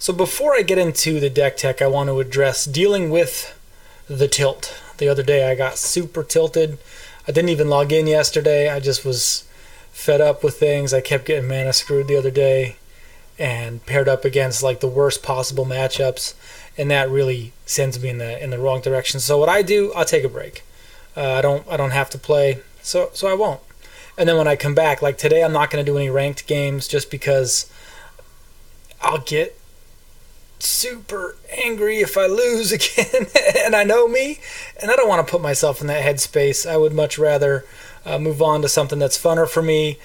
So before I get into the deck tech, I want to address dealing with the tilt. The other day I got super tilted. I didn't even log in yesterday. I just was fed up with things. I kept getting mana screwed the other day and paired up against like the worst possible matchups, and that really sends me in the wrong direction. So what I do, I'll take a break. I don't have to play, so I won't. And then when I come back, like today, I'm not going to do any ranked games just because I'll get super angry if I lose again, and I know me, and I don't want to put myself in that headspace. I would much rather move on to something that's funner for me.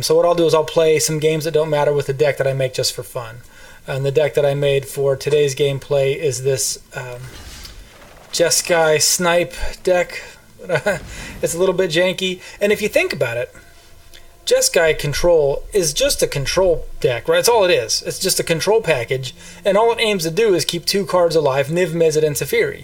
So what I'll do is I'll play some games that don't matter with the deck that I make just for fun. And the deck that I made for today's gameplay is this Jeskai Snipe deck. It's a little bit janky, and if you think about it, Jeskai Control is just a control deck, right? That's all it is. It's just a control package, and all it aims to do is keep 2 cards alive, Niv Mizzet and Teferi.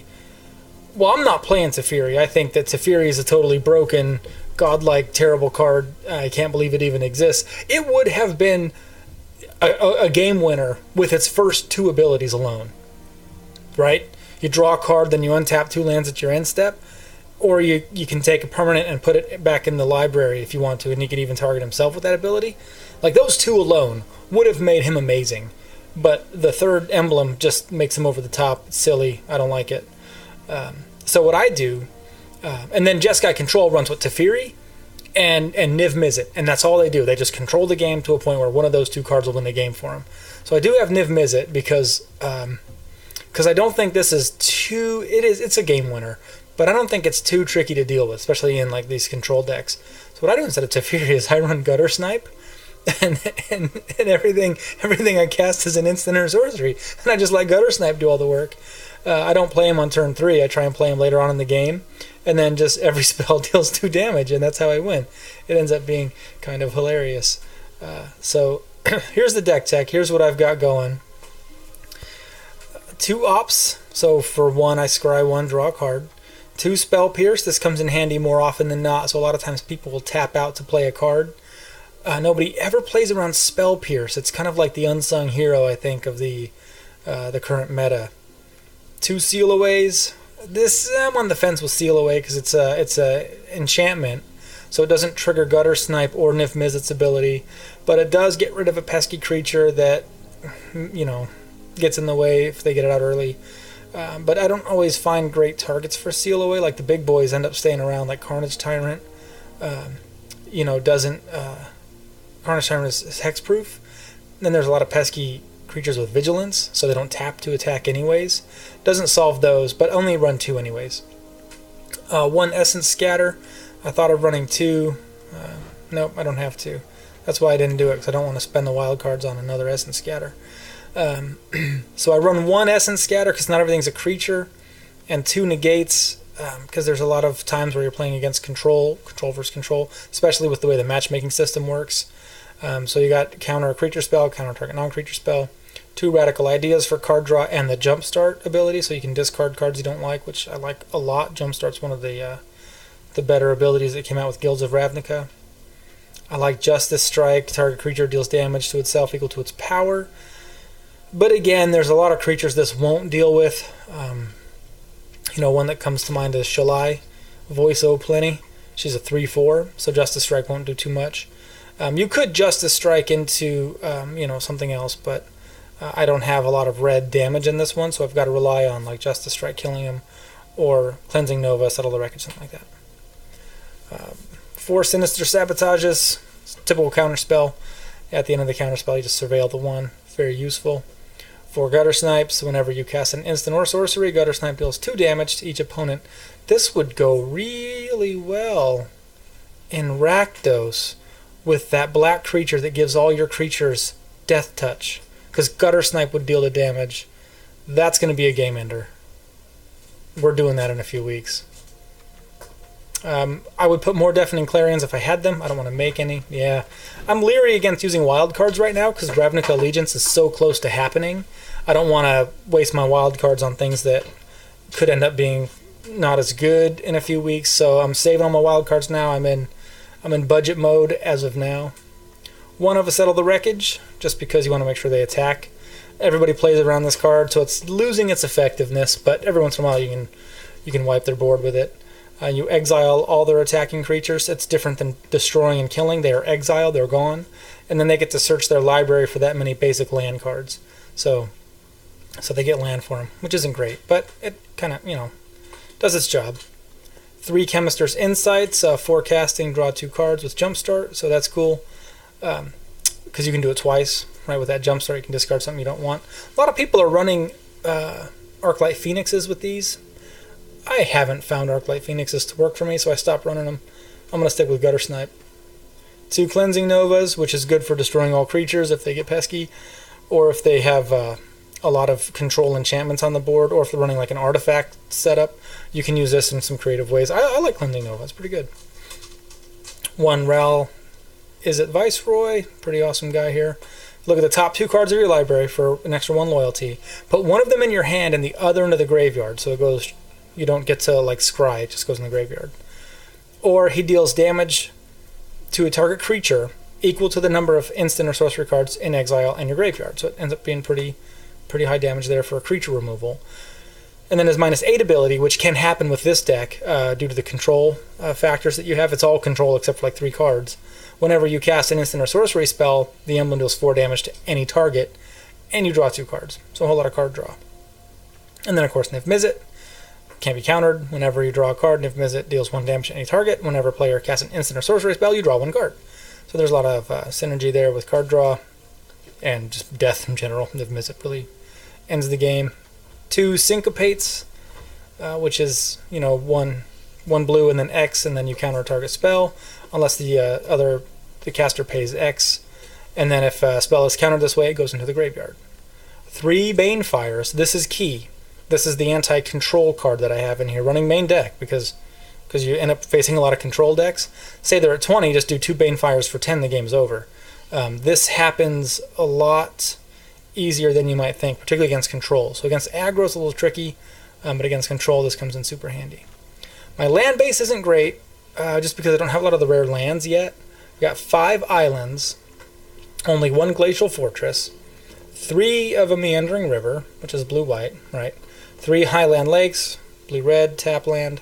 Well, I'm not playing Teferi. I think that Teferi is a totally broken, godlike, terrible card. I can't believe it even exists. It would have been a game winner with its first 2 abilities alone, right? You draw a card, then you untap 2 lands at your end step. Or you can take a permanent and put it back in the library if you want to, and he could even target himself with that ability. Like, those 2 alone would have made him amazing. But the 3rd emblem just makes him over the top. It's silly. I don't like it. So what I do, and then Jeskai Control runs with Teferi and Niv Mizzet, and that's all they do. They just control the game to a point where one of those 2 cards will win the game for him. So I do have Niv Mizzet because I don't think this is too... It's a game winner. But I don't think it's too tricky to deal with, especially in like these control decks. So what I do instead of Teferi is I run Gutter Snipe, and everything I cast is an instant or sorcery, and I just let Gutter Snipe do all the work. I don't play him on turn 3. I try and play him later on in the game, and then just every spell deals 2 damage, and that's how I win. It ends up being kind of hilarious. So here's the deck tech. Here's what I've got going. 2 ops. So for 1, I scry 1, draw a card. 2 Spell Pierce. This comes in handy more often than not, so a lot of times people will tap out to play a card. Nobody ever plays around Spell Pierce. It's kind of like the unsung hero, I think, of the current meta. 2 Seal Aways. This, I'm on the fence with Seal Away because it's a enchantment, so it doesn't trigger Gutter Snipe or Niv Mizzet's ability, but it does get rid of a pesky creature that, you know, gets in the way if they get it out early. But I don't always find great targets for Seal Away. Like the big boys end up staying around, like Carnage Tyrant. Doesn't... Carnage Tyrant is hexproof. Then there's a lot of pesky creatures with Vigilance, so they don't tap to attack anyways. Doesn't solve those, but only run 2 anyways. 1 Essence Scatter. I thought of running 2. Nope, I don't have to. That's why I didn't do it, because I don't want to spend the wild cards on another Essence Scatter. So I run 1 Essence Scatter because not everything's a creature, and 2 Negates because there's a lot of times where you're playing against control versus control, especially with the way the matchmaking system works. So you got counter a creature spell, counter target non-creature spell, 2 Radical Ideas for card draw, and the Jumpstart ability, so you can discard cards you don't like, which I like a lot. Jumpstart's one of the better abilities that came out with Guilds of Ravnica. I like Justice Strike. Target creature deals damage to itself equal to its power. But again, there's a lot of creatures this won't deal with. One that comes to mind is Shalai, Voice O Plenty. She's a 3/4, so Justice Strike won't do too much. You could Justice Strike into something else, but I don't have a lot of red damage in this one, so I've got to rely on like Justice Strike killing him, or Cleansing Nova, Settle the Wreckage, something like that. 4 Sinister Sabotages, typical counterspell. At the end of the counterspell, you just surveil the 1. Very useful. 4 Gutter Snipes. Whenever you cast an instant or sorcery, Gutter Snipe deals 2 damage to each opponent. This would go really well in Rakdos with that black creature that gives all your creatures Death Touch, because Gutter Snipe would deal the damage. That's going to be a game ender. We're doing that in a few weeks. I would put more Deafening Clarions if I had them. I don't want to make any. Yeah. I'm leery against using wild cards right now because Ravnica Allegiance is so close to happening. I don't want to waste my wild cards on things that could end up being not as good in a few weeks. So I'm saving all my wild cards now. I'm in budget mode as of now. One of a Settle the Wreckage, just because you want to make sure they attack. Everybody plays around this card, so it's losing its effectiveness, but every once in a while you can wipe their board with it. You exile all their attacking creatures. It's different than destroying and killing. They are exiled, they're gone, and then they get to search their library for that many basic land cards. So they get land for them, which isn't great, but it kind of, does its job. 3 Chemist's Insights, forecasting, draw 2 cards with Jumpstart, so that's cool. Because you can do it twice, right? With that Jumpstart, you can discard something you don't want. A lot of people are running Arclight Phoenixes with these. I haven't found Arclight Phoenixes to work for me, so I stopped running them. I'm going to stick with Gutter Snipe. 2 Cleansing Novas, which is good for destroying all creatures if they get pesky, or if they have a lot of control enchantments on the board, or if they're running like an artifact setup, you can use this in some creative ways. I like Cleansing Nova, it's pretty good. 1 Ral Is It Viceroy, pretty awesome guy here. Look at the top 2 cards of your library for an extra 1 loyalty. Put one of them in your hand and the other into the graveyard, so it goes, you don't get to like scry, it just goes in the graveyard. Or he deals damage to a target creature equal to the number of instant or sorcery cards in exile and your graveyard, so it ends up being pretty high damage there for a creature removal. And then his -8 ability, which can happen with this deck due to the control factors that you have. It's all control except for like 3 cards. Whenever you cast an instant or sorcery spell, the emblem deals 4 damage to any target, and you draw 2 cards. So a whole lot of card draw. And then of course Niv Mizzet can't be countered. Whenever you draw a card, Niv Mizzet deals 1 damage to any target. Whenever a player casts an instant or sorcery spell, you draw 1 card. So there's a lot of synergy there with card draw and just death in general. Niv Mizzet really ends the game. 2 Syncopates, which is, one blue and then X, and then you counter a target spell, unless the caster pays X. And then if a spell is countered this way, it goes into the graveyard. 3 Banefires. This is key. This is the anti-control card that I have in here, running main deck, because you end up facing a lot of control decks. Say they're at 20, just do 2 Banefires for 10, the game's over. This happens a lot easier than you might think, particularly against control. So against aggro it's a little tricky, but against control this comes in super handy. My land base isn't great, just because I don't have a lot of the rare lands yet. I've got 5 islands, only 1 glacial fortress, 3 of a meandering river, which is blue-white, right? 3 highland lakes, blue-red, tap land.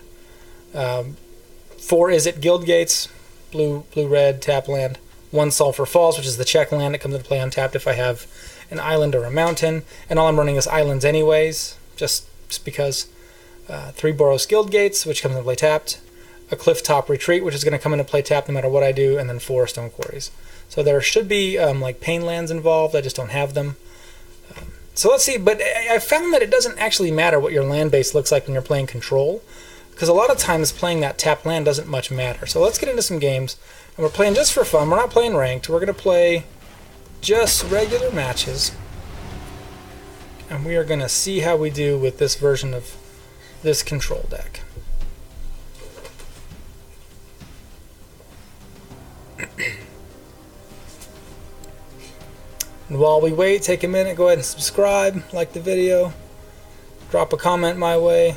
4 Is It Guild Gates, blue-red, tap land. 1 Sulphur Falls, which is the check land that comes into play untapped if I have an island or a mountain, and all I'm running is islands anyways, just because. 3 Boros Guild Gates, which comes into play tapped, a Clifftop Retreat, which is going to come into play tapped no matter what I do, and then 4 Stone Quarries. So there should be like Pain Lands involved, I just don't have them. So let's see, but I found that it doesn't actually matter what your land base looks like when you're playing Control, because a lot of times playing that tapped land doesn't much matter. So let's get into some games, and we're playing just for fun, we're not playing ranked, we're going to play just regular matches, and we are going to see how we do with this version of this Control deck. And while we wait, take a minute, go ahead and subscribe, like the video, drop a comment my way,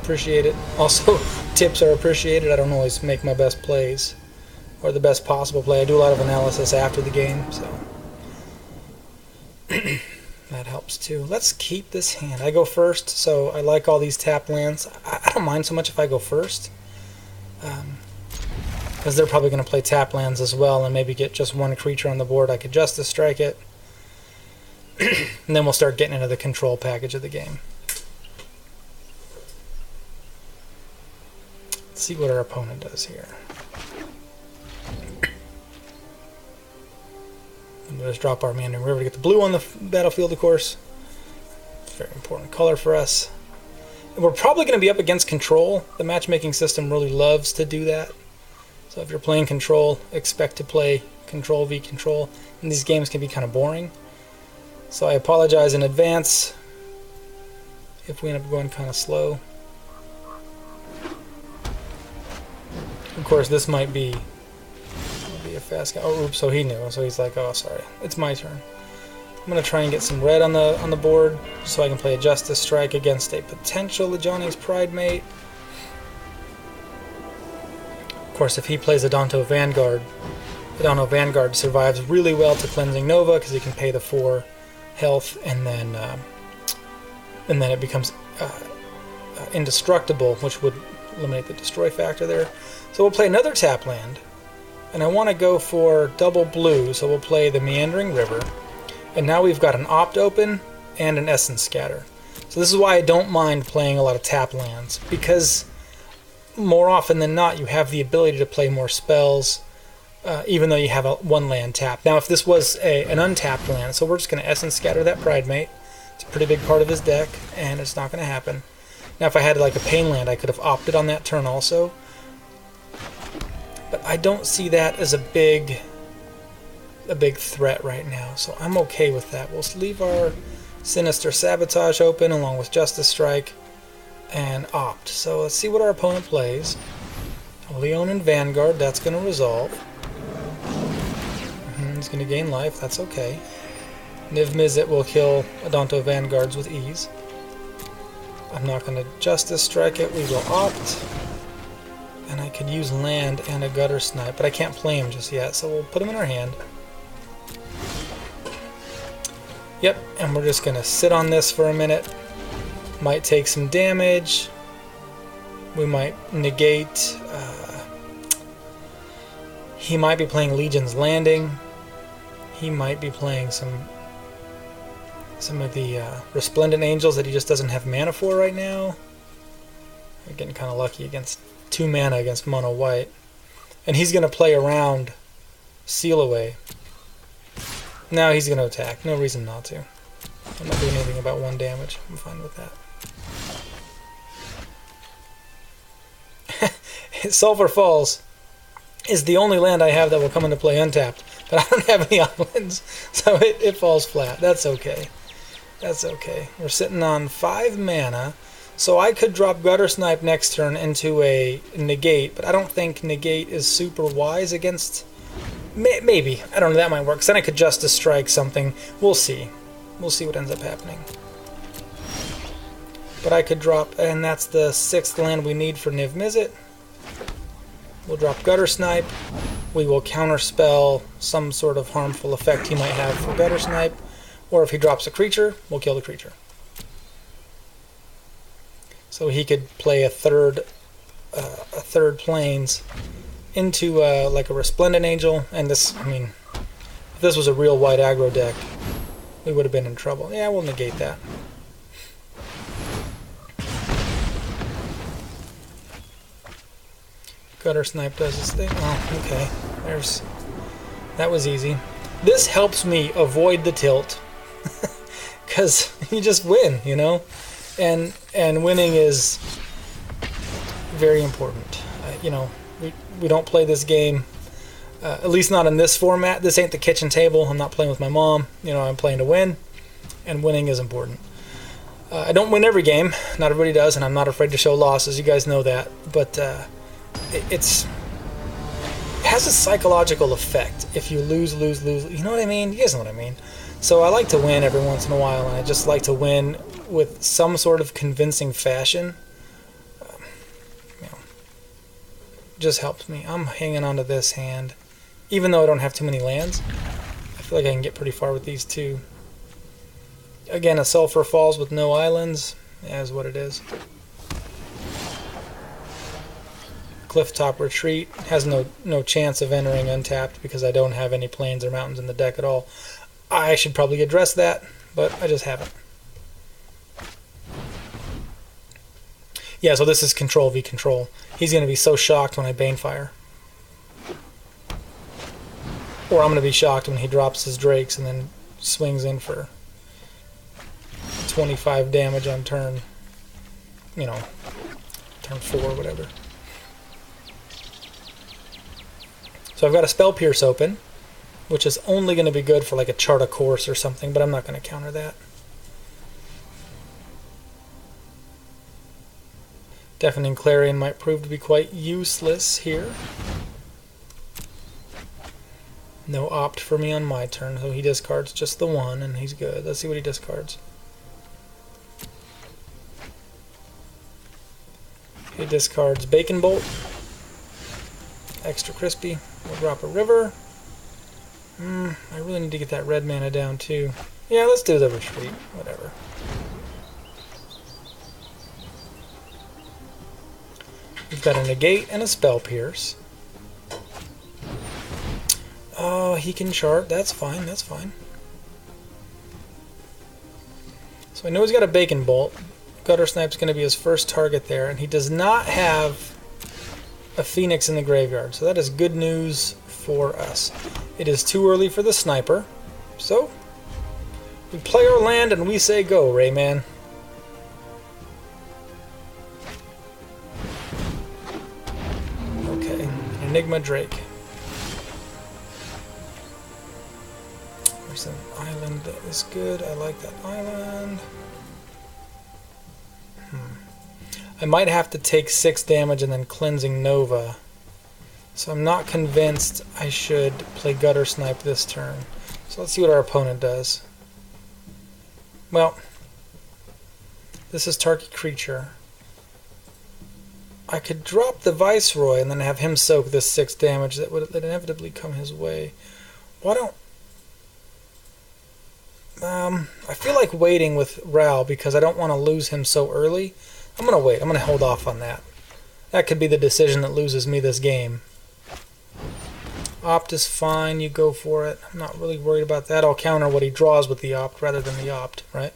appreciate it. Also, tips are appreciated. I don't always make my best plays or the best possible play. I do a lot of analysis after the game, so that helps too. Let's keep this hand. I go first, so I like all these tap lands. I don't mind so much if I go first, because they're probably going to play tap lands as well and maybe get just 1 creature on the board. I could Justice Strike it, and then we'll start getting into the control package of the game. Let's see what our opponent does here. And we'll just drop our Meandering River to get the blue on the battlefield, of course. Very important color for us. And we're probably going to be up against Control. The matchmaking system really loves to do that. So if you're playing Control, expect to play Control v Control. And these games can be kind of boring. So I apologize in advance if we end up going kind of slow. Of course, this might be a fast guy. Oh, oops! So he knew. So he's like, "Oh, sorry, it's my turn." I'm gonna try and get some red on the board so I can play a Justice Strike against a potential Ajani's Pridemate. Of course, if he plays a Danto Vanguard, Adonto Vanguard survives really well to Cleansing Nova because he can pay the 4 health, and then it becomes indestructible, which would eliminate the destroy factor there. So we'll play another tap land, and I want to go for double blue, so we'll play the Meandering River, and now we've got an Opt open and an Essence Scatter. So this is why I don't mind playing a lot of tap lands, because more often than not you have the ability to play more spells, even though you have one land tapped. Now if this was an untapped land, so we're just going to Essence Scatter that Pridemate. It's a pretty big part of his deck, and it's not going to happen. Now if I had like a Pain land, I could have opted on that turn also, but I don't see that as a big threat right now, so I'm okay with that. We'll leave our Sinister Sabotage open along with Justice Strike and Opt. So let's see what our opponent plays. Leon and Vanguard, that's going to resolve. He's going to gain life, that's okay. Niv Mizzet will kill Adonto Vanguards with ease. I'm not going to Justice Strike it, we will Opt. And I could use land and a Gutter Snipe, but I can't play him just yet, so we'll put him in our hand. Yep, and we're just going to sit on this for a minute. Might take some damage. We might negate. He might be playing Legion's Landing. He might be playing some of the Resplendent Angels that he just doesn't have mana for right now. I'm getting kind of lucky against 2 mana against mono white. And he's going to play around Seal Away. Now he's going to attack. No reason not to. I'm not doing anything about 1 damage. I'm fine with that. Sulphur Falls is the only land I have that will come into play untapped, but I don't have any islands, so it falls flat. That's okay. That's okay. We're sitting on 5 mana, so I could drop Gutter Snipe next turn into a negate, but I don't think negate is super wise against... Maybe. I don't know, that might work. Then I could Justice Strike something. We'll see. We'll see what ends up happening. But I could drop, and that's the 6th land we need for Niv Mizzet. We'll drop Gutter Snipe. We will counterspell some sort of harmful effect he might have for Gutter Snipe. Or if he drops a creature, we'll kill the creature. So he could play a third planes into like a Resplendent Angel, and this, I mean, if this was a real white aggro deck, we would have been in trouble. Yeah, we'll negate that. Gutter Snipe does his thing. Oh, okay. That was easy. This helps me avoid the tilt, because you just win, you know, and winning is very important. You know, we don't play this game, at least not in this format. This ain't the kitchen table. I'm not playing with my mom. You know, I'm playing to win, and winning is important. I don't win every game. Not everybody does, and I'm not afraid to show losses. You guys know that, but it has a psychological effect if you lose. You know what I mean? You guys know what I mean. So I like to win every once in a while, and I just like to win with some sort of convincing fashion. You know, just helps me. I'm hanging on to this hand, even though I don't have too many lands. I feel like I can get pretty far with these two. Again, a Sulphur Falls with no islands is what it is. Clifftop Retreat has no chance of entering untapped because I don't have any plains or mountains in the deck at all. I should probably address that, but I just haven't. Yeah, so this is Control v Control. He's going to be so shocked when I Banefire. Or I'm going to be shocked when he drops his Drakes and then swings in for 25 damage on turn, you know, turn 4 or whatever. So I've got a Spell Pierce open, which is only going to be good for like a Chart a Course or something, but I'm not going to counter that. Deafening Clarion might prove to be quite useless here. No Opt for me on my turn, so he discards just the 1, and he's good. Let's see what he discards. He discards Bacon Bolt. Extra crispy. We'll drop a river. I really need to get that red mana down too. Yeah, let's do the retreat. Whatever. We've got a negate and a spell pierce. Oh, he can chart. That's fine. That's fine. So I know he's got a Bacon Bolt. Gutter Snipe's going to be his first target there, and he does not have a Phoenix in the graveyard, so that is good news for us. It is too early for the Sniper, so we play our land and we say go, Rayman. Okay, Enigma Drake. There's an island that is good. I like that island. I might have to take 6 damage and then Cleansing Nova. So I'm not convinced I should play Gutter Snipe this turn. So let's see what our opponent does. Well, this is Tarky Creature. I could drop the Viceroy and then have him soak this 6 damage that would inevitably come his way. Why don't... I feel like waiting with Ral because I don't want to lose him so early. I'm going to wait. I'm going to hold off on that. That could be the decision that loses me this game. Opt is fine. You go for it. I'm not really worried about that. I'll counter what he draws with the Opt rather than the Opt, right?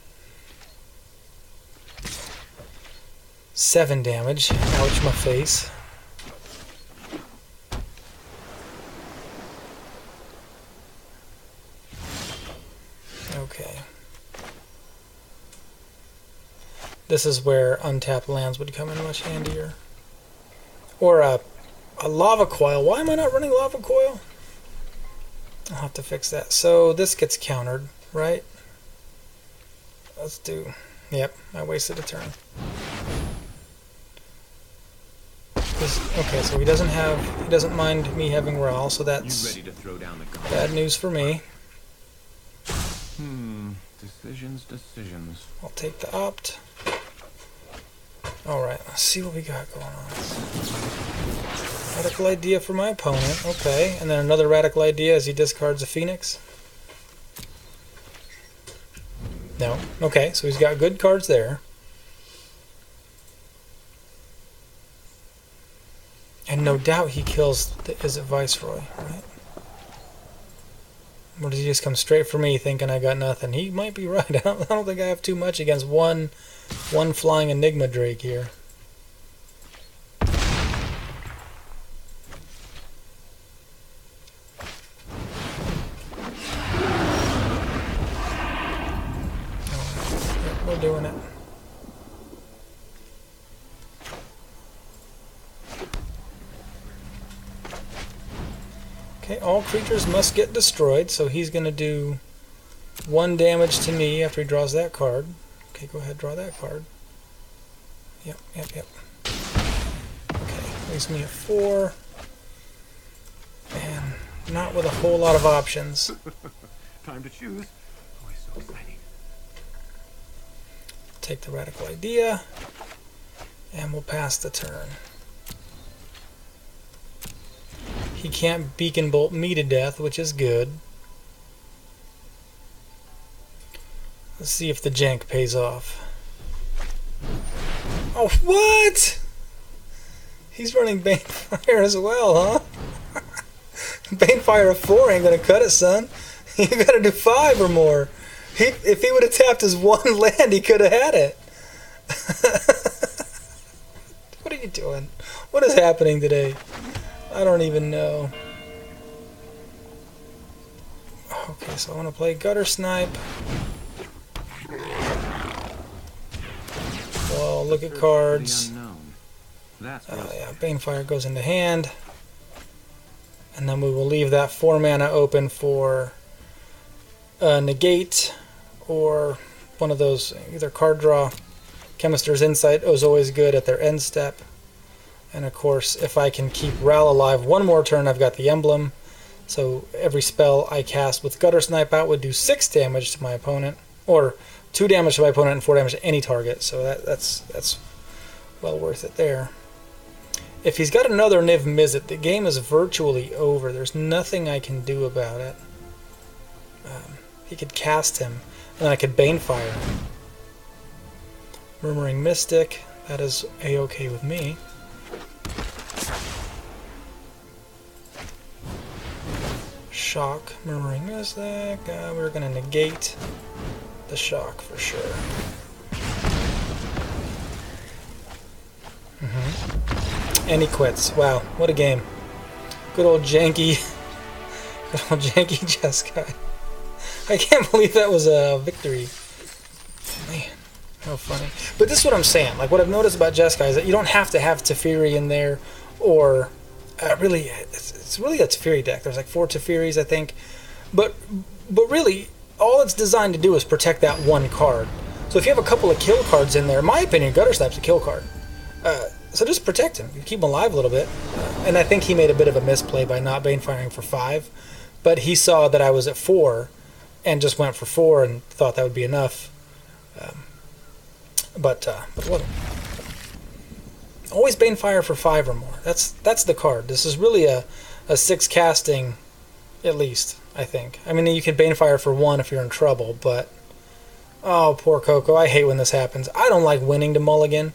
7 damage. Ouch, my face. Okay. This is where untapped lands would come in much handier. Or a Lava Coil. Why am I not running Lava Coil? I'll have to fix that. So this gets countered, right? Let's do... Yep, I wasted a turn. Okay, so he doesn't mind me having Ral, so that's bad news for me. Decisions. I'll take the Opt. Alright, let's see what we got going on. Radical Idea for my opponent. Okay, and then another Radical Idea as he discards a Phoenix. No. Okay, so he's got good cards there. And no doubt he kills the Viceroy, right? Or does he just come straight for me thinking I got nothing? He might be right. I don't think I have too much against one flying Enigma Drake here. Yep, we're doing it. Okay, all creatures must get destroyed, so he's going to do 1 damage to me after he draws that card. Okay, go ahead, draw that card. Yep. Okay, leaves me at 4. And not with a whole lot of options. Time to choose. Always so exciting. Take the Radical Idea, and we'll pass the turn. He can't Beacon Bolt me to death, which is good. Let's see if the jank pays off. Oh, what? He's running Banefire as well, huh? Banefire of 4 ain't gonna cut it, son. You gotta do 5 or more. If he would have tapped his 1 land, he could have had it. What are you doing? What is happening today? I don't even know. Okay, so I want to play Gutter Snipe. Well, look at cards. Yeah, Banefire goes into hand. And then we will leave that 4 mana open for Negate or one of those, either card draw. Chemist's Insight is always good at their end step. And of course, if I can keep Ral alive 1 more turn, I've got the Emblem. So every spell I cast with Gutter Snipe out would do 6 damage to my opponent. Or 2 damage to my opponent and 4 damage to any target. So that's well worth it there. If he's got another Niv Mizzet, the game is virtually over. There's nothing I can do about it. He could cast him, and I could Banefire him. Murmuring Mystic, that is a-okay with me. Shock, Murmuring Mystic, we're going to negate the shock for sure. And he quits. Wow, what a game. Good old janky Jeskai. I can't believe that was a victory. Man, how funny. But this is what I'm saying. Like, what I've noticed about Jeskai is that you don't have to have Teferi in there, or really, it's really a Teferi deck. There's like 4 Teferis, I think. But really, all it's designed to do is protect that one card. So if you have a couple of kill cards in there, in my opinion, Gutter Snipe's a kill card. So just protect him. You keep him alive a little bit. And I think he made a bit of a misplay by not Banefiring for 5. But he saw that I was at 4 and just went for 4 and thought that would be enough. But it wasn't. Always Banefire for 5 or more. That's the card. This is really a 6 casting, at least, I think. I mean, you can Banefire for 1 if you're in trouble, but... Oh, poor Coco. I hate when this happens. I don't like winning to mulligan.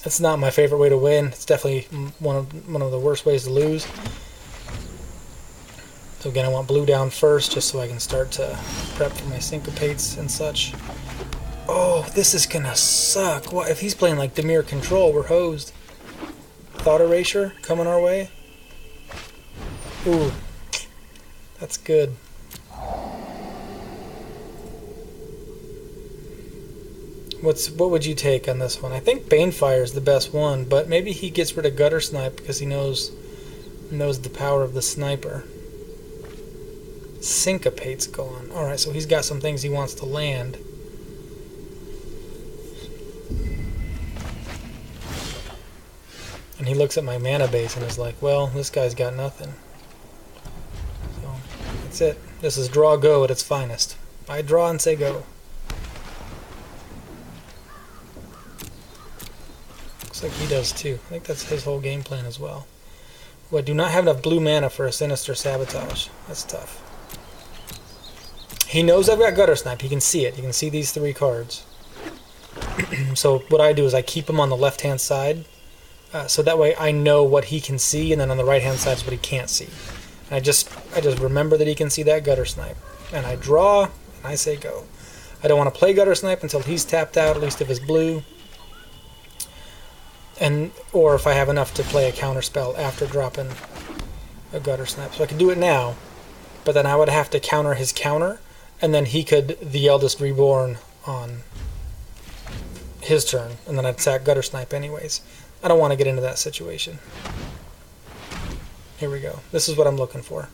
It's not my favorite way to win. It's definitely one of the worst ways to lose. So again, I want blue down first, just so I can start to prep for my syncopates and such. Oh, this is gonna suck. What if he's playing like Dimir Control? We're hosed. Thought Erasure coming our way. Ooh, that's good. What would you take on this one? I think Banefire is the best one, but maybe he gets rid of Gutter Snipe because he knows the power of the sniper. Syncopate's gone. Alright, so he's got some things he wants to land. And he looks at my mana base and is like, well, this guy's got nothing. So, that's it. This is draw go at its finest. I draw and say go. Looks like he does too. I think that's his whole game plan as well. Well, I do not have enough blue mana for a Sinister Sabotage. That's tough. He knows I've got Gutter Snipe. He can see it. He can see these 3 cards. So what I do is I keep him on the left-hand side. So that way I know what he can see, and then on the right-hand side is what he can't see. And I just remember that he can see that Gutter Snipe. And I draw, and I say go. I don't want to play Gutter Snipe until he's tapped out, at least if it's blue. Or if I have enough to play a counter spell after dropping a Gutter Snipe. So I could do it now, but then I would have to counter his counter, and then he could the Eldest Reborn on his turn, and then I'd sack Gutter Snipe anyways. I don't want to get into that situation. Here we go. This is what I'm looking for.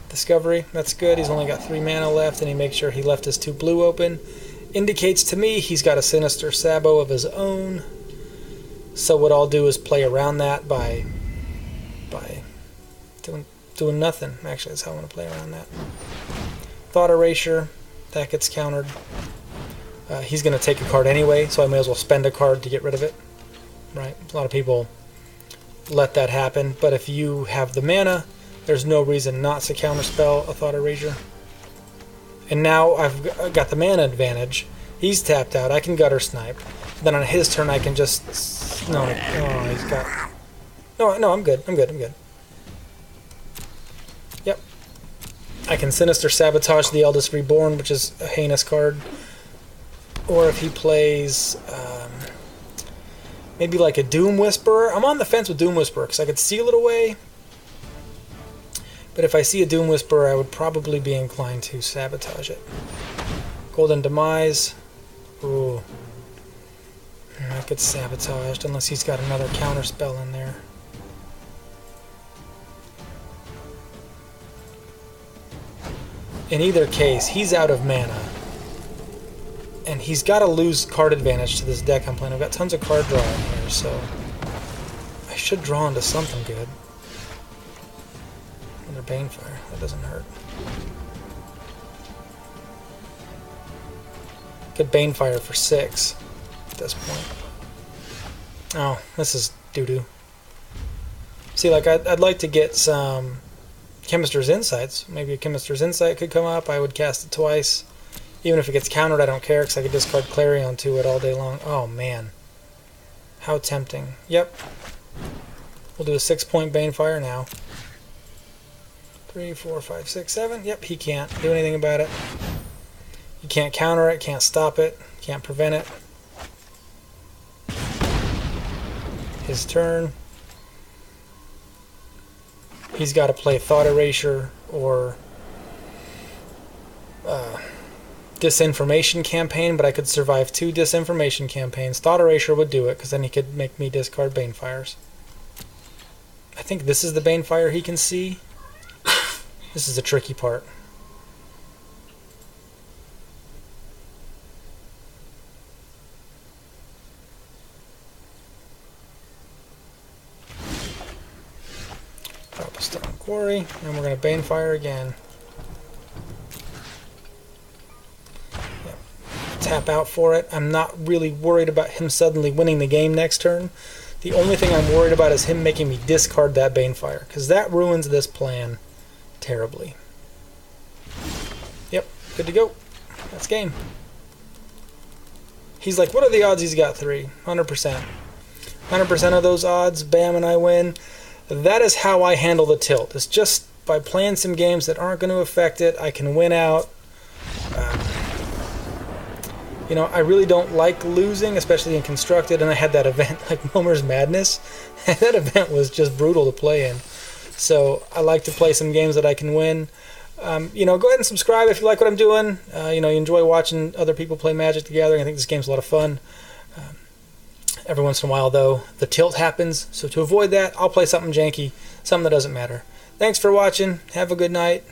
Discovery, that's good. He's only got 3 mana left, and he makes sure he left his 2 blue open. Indicates to me he's got a Sinister Sabo of his own. So what I'll do is play around that by doing nothing. Actually, that's how I'm going to play around that. Thought Erasure, that gets countered. He's going to take a card anyway, so I may as well spend a card to get rid of it. Right? A lot of people let that happen, but if you have the mana, there's no reason not to counterspell a Thought Erasure. And now I've got the mana advantage. He's tapped out. I can Gutter Snipe. Then on his turn, I can just... No, he's got... No, I'm good. I'm good. Yep. I can Sinister Sabotage the Eldest Reborn, which is a heinous card. Or if he plays... maybe like a Doom Whisperer. I'm on the fence with Doom Whisperer, because I could seal it away. But if I see a Doom Whisperer, I would probably be inclined to sabotage it. Golden Demise. Ooh. That gets sabotaged, unless he's got another counter spell in there. In either case, he's out of mana. And he's got to lose card advantage to this deck I'm playing. I've got tons of card draw in here, so I should draw into something good. Another Banefire. That doesn't hurt. Could Banefire for 6 at this point. Oh, this is doo-doo. See, like, I'd like to get some Chemister's Insights. Maybe a Chemister's Insight could come up. I would cast it twice. Even if it gets countered, I don't care, because I could discard Clarion to it all day long. Oh, man. How tempting. Yep. We'll do a 6-point Banefire now. 3, 4, 5, 6, 7. Yep, he can't do anything about it. You can't counter it, can't stop it, can't prevent it. His turn. He's got to play Thought Erasure or Disinformation Campaign, but I could survive 2 Disinformation Campaigns. Thought Erasure would do it, because then he could make me discard Banefires. I think this is the Banefire he can see. This is the tricky part. Drop a Stone Quarry, and we're going to Banefire again. Yep. Tap out for it. I'm not really worried about him suddenly winning the game next turn. The only thing I'm worried about is him making me discard that Banefire, because that ruins this plan terribly. Yep, good to go. That's game. He's like, what are the odds he's got 3? 100%. 100% of those odds, bam, and I win. That is how I handle the tilt. It's just by playing some games that aren't going to affect it, I can win out. You know, I really don't like losing, especially in Constructed, and I had that event like Momer's Madness. That event was just brutal to play in. So I like to play some games that I can win. You know, go ahead and subscribe if you like what I'm doing. You know, you enjoy watching other people play Magic the Gathering. I think this game's a lot of fun. Every once in a while, though, the tilt happens. So to avoid that, I'll play something janky, something that doesn't matter. Thanks for watching. Have a good night.